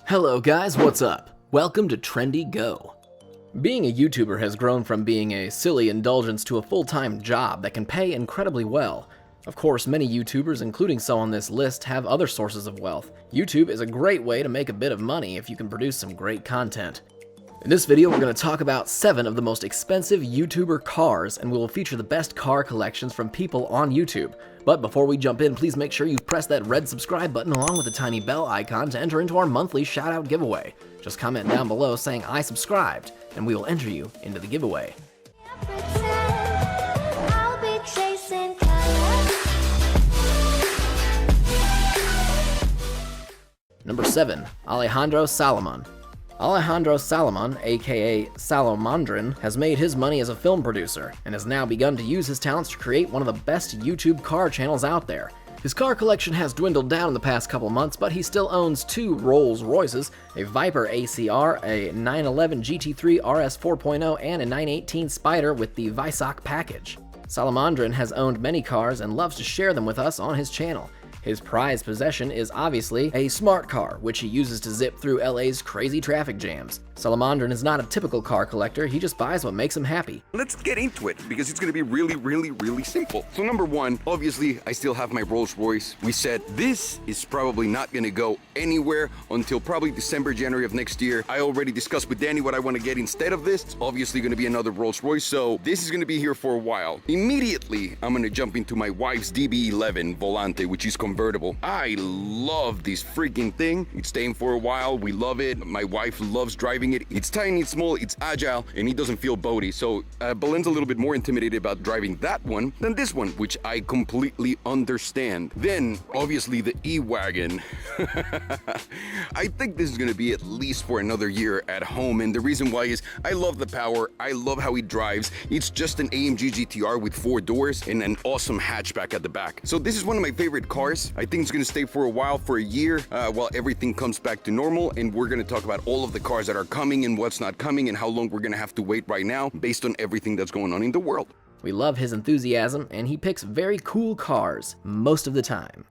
Hello guys, what's up? Welcome to Trendy Go. Being a YouTuber has grown from being a silly indulgence to a full-time job that can pay incredibly well. Of course, many YouTubers, including some on this list, have other sources of wealth. YouTube is a great way to make a bit of money if you can produce some great content. In this video, we're going to talk about 7 of the most expensive YouTuber cars, and we will feature the best car collections from people on YouTube. But before we jump in, please make sure you press that red subscribe button along with the tiny bell icon to enter into our monthly shoutout giveaway. Just comment down below saying I subscribed, and we will enter you into the giveaway. Number 7. Alejandro Salomon. Alejandro Salomon, aka Salomondrin, has made his money as a film producer, and has now begun to use his talents to create one of the best YouTube car channels out there. His car collection has dwindled down in the past couple months, but he still owns 2 Rolls Royces, a Viper ACR, a 911 GT3 RS 4.0, and a 918 Spider with the Visoc package. Salomondrin has owned many cars and loves to share them with us on his channel. His prized possession is obviously a smart car, which he uses to zip through LA's crazy traffic jams. Salomondrin is not a typical car collector, he just buys what makes him happy. Let's get into it, because it's gonna be really simple. So number 1, obviously, I still have my Rolls Royce. We said this is probably not gonna go anywhere until probably December, January of next year. I already discussed with Danny what I wanna get instead of this. It's obviously gonna be another Rolls Royce, so this is gonna be here for a while. Immediately, I'm gonna jump into my wife's DB11 Volante, which is convertible. I love this freaking thing. It's staying for a while. We love it. My wife loves driving it. It's tiny, it's small, it's agile, and it doesn't feel boaty. So Belen's a little bit more intimidated about driving that one than this one, which I completely understand. Then, obviously, the E-Wagon. I think this is gonna be at least for another year at home, and the reason why is I love the power. I love how it drives. It's just an AMG GTR with 4 doors and an awesome hatchback at the back. So this is one of my favorite cars. I think it's gonna stay for a while, for a year, while everything comes back to normal, and we're gonna talk about all of the cars that are coming and what's not coming and how long we're gonna have to wait right now based on everything that's going on in the world. We love his enthusiasm, and he picks very cool cars most of the time.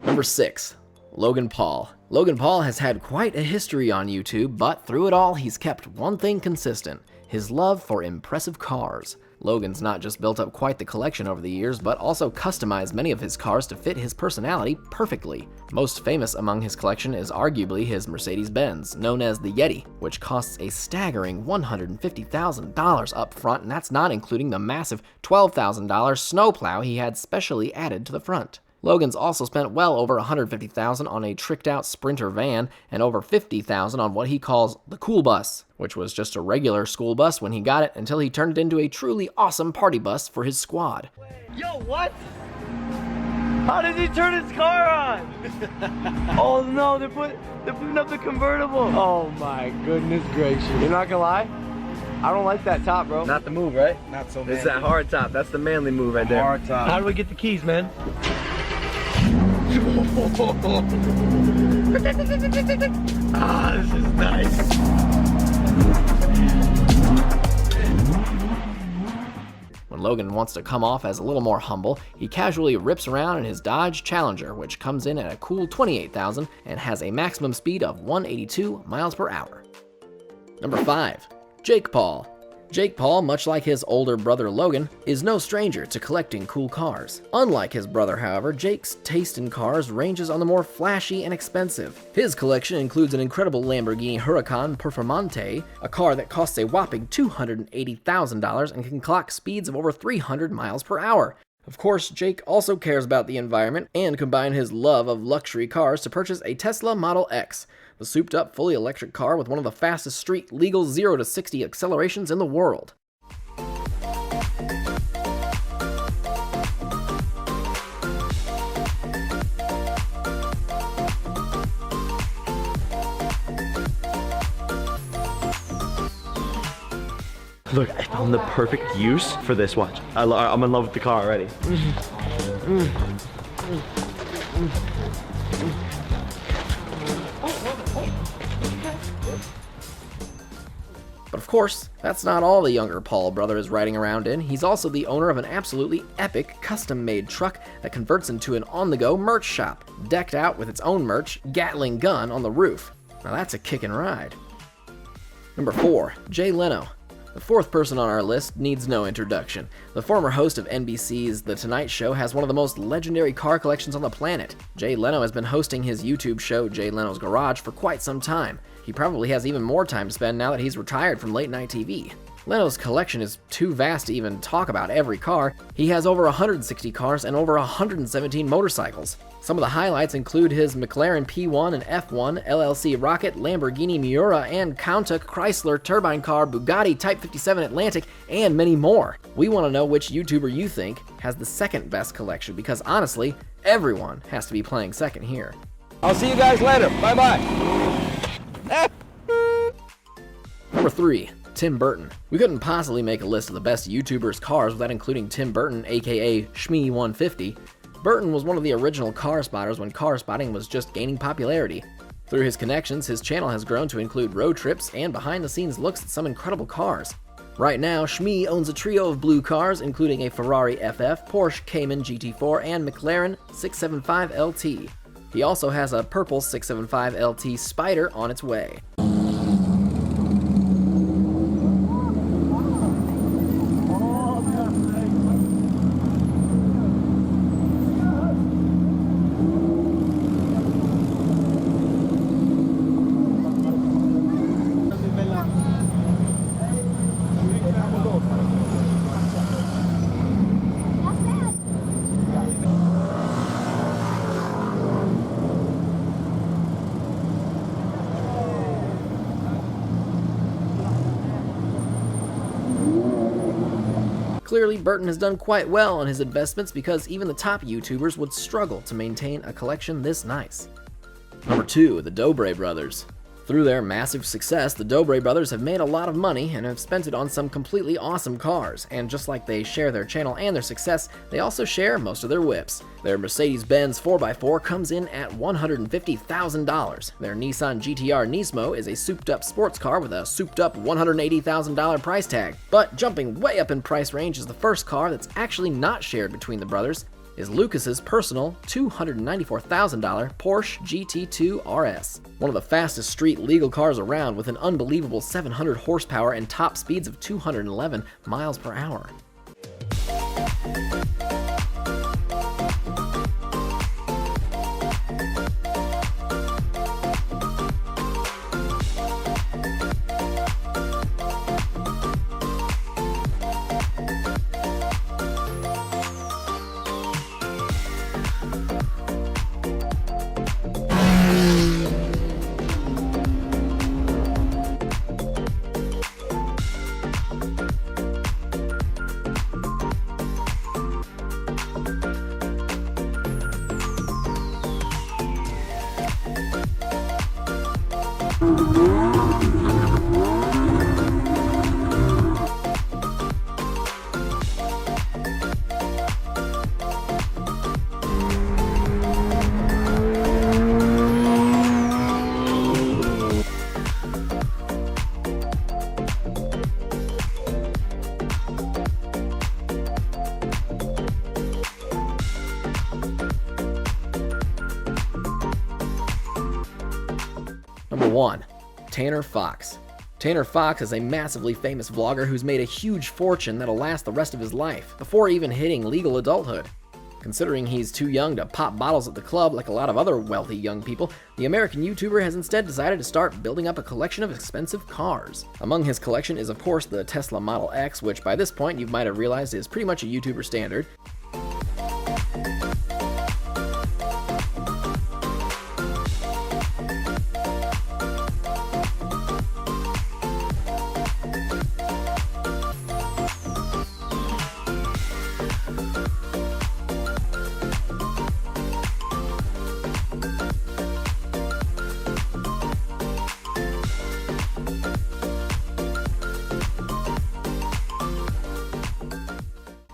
Number 6. Logan Paul. Logan Paul has had quite a history on YouTube, but through it all, he's kept one thing consistent: his love for impressive cars. Logan's not just built up quite the collection over the years, but also customized many of his cars to fit his personality perfectly. Most famous among his collection is arguably his Mercedes-Benz, known as the Yeti, which costs a staggering $150,000 up front, and that's not including the massive $12,000 snowplow he had specially added to the front. Logan's also spent well over $150,000 on a tricked-out Sprinter van and over $50,000 on what he calls the cool bus, which was just a regular school bus when he got it until he turned it into a truly awesome party bus for his squad. Yo, what? How did he turn his car on? Oh no, they're putting up the convertible. Oh my goodness gracious. You're not gonna lie? I don't like that top, bro. Not the move, right? Not so manly. It's that hard top. That's the manly move right there. Hard top. How do we get the keys, man? Ah, this is nice. When Logan wants to come off as a little more humble, he casually rips around in his Dodge Challenger, which comes in at a cool $28,000 and has a maximum speed of 182 miles per hour. Number 5. Jake Paul. Jake Paul, much like his older brother Logan, is no stranger to collecting cool cars. Unlike his brother, however, Jake's taste in cars ranges on the more flashy and expensive. His collection includes an incredible Lamborghini Huracan Performante, a car that costs a whopping $280,000 and can clock speeds of over 300 miles per hour. Of course, Jake also cares about the environment and combined his love of luxury cars to purchase a Tesla Model X, the souped-up, fully electric car with one of the fastest street legal 0 to 60 accelerations in the world. Look, I found the perfect use for this watch. I'm in love with the car already. But of course, that's not all the younger Paul brother is riding around in. He's also the owner of an absolutely epic custom-made truck that converts into an on-the-go merch shop, decked out with its own merch, Gatling gun on the roof. Now that's a kick and ride. Number 4. Jay Leno. The fourth person on our list needs no introduction. The former host of NBC's The Tonight Show has one of the most legendary car collections on the planet. Jay Leno has been hosting his YouTube show, Jay Leno's Garage, for quite some time. He probably has even more time to spend now that he's retired from late night TV. Leno's collection is too vast to even talk about every car. He has over 160 cars and over 117 motorcycles. Some of the highlights include his McLaren P1 and F1, LLC Rocket, Lamborghini Miura, and Countach Chrysler turbine car, Bugatti Type 57 Atlantic, and many more. We want to know which YouTuber you think has the second best collection, because honestly, everyone has to be playing second here. I'll see you guys later. Bye-bye. Number 3. Tim Burton. We couldn't possibly make a list of the best YouTubers' cars without including Tim Burton, aka Shmee150. Burton was one of the original car spotters when car spotting was just gaining popularity. Through his connections, his channel has grown to include road trips and behind-the-scenes looks at some incredible cars. Right now, Shmee owns a trio of blue cars, including a Ferrari FF, Porsche Cayman GT4, and McLaren 675 LT. He also has a purple 675 LT Spider on its way. Clearly, Burton has done quite well on his investments because even the top YouTubers would struggle to maintain a collection this nice. Number 2, the Dobre Brothers. Through their massive success, the Dobre Brothers have made a lot of money and have spent it on some completely awesome cars, and just like they share their channel and their success, they also share most of their whips. Their Mercedes-Benz 4x4 comes in at $150,000. Their Nissan GTR Nismo is a souped-up sports car with a souped-up $180,000 price tag. But jumping way up in price range is the first car that's actually not shared between the brothers, is Lucas's personal $294,000 Porsche GT2 RS. One of the fastest street legal cars around with an unbelievable 700 horsepower and top speeds of 211 miles per hour. Number 1. Tanner Fox. Tanner Fox is a massively famous vlogger who's made a huge fortune that'll last the rest of his life, before even hitting legal adulthood. Considering he's too young to pop bottles at the club like a lot of other wealthy young people, the American YouTuber has instead decided to start building up a collection of expensive cars. Among his collection is of course the Tesla Model X, which by this point you might have realized is pretty much a YouTuber standard.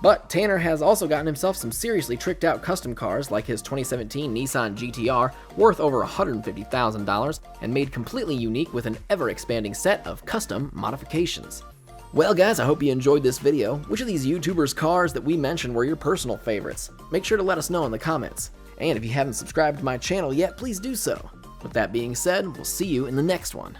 But Tanner has also gotten himself some seriously tricked out custom cars like his 2017 Nissan GTR worth over $150,000 and made completely unique with an ever-expanding set of custom modifications. Well guys, I hope you enjoyed this video. Which of these YouTubers' cars that we mentioned were your personal favorites? Make sure to let us know in the comments. And if you haven't subscribed to my channel yet, please do so. With that being said, we'll see you in the next one.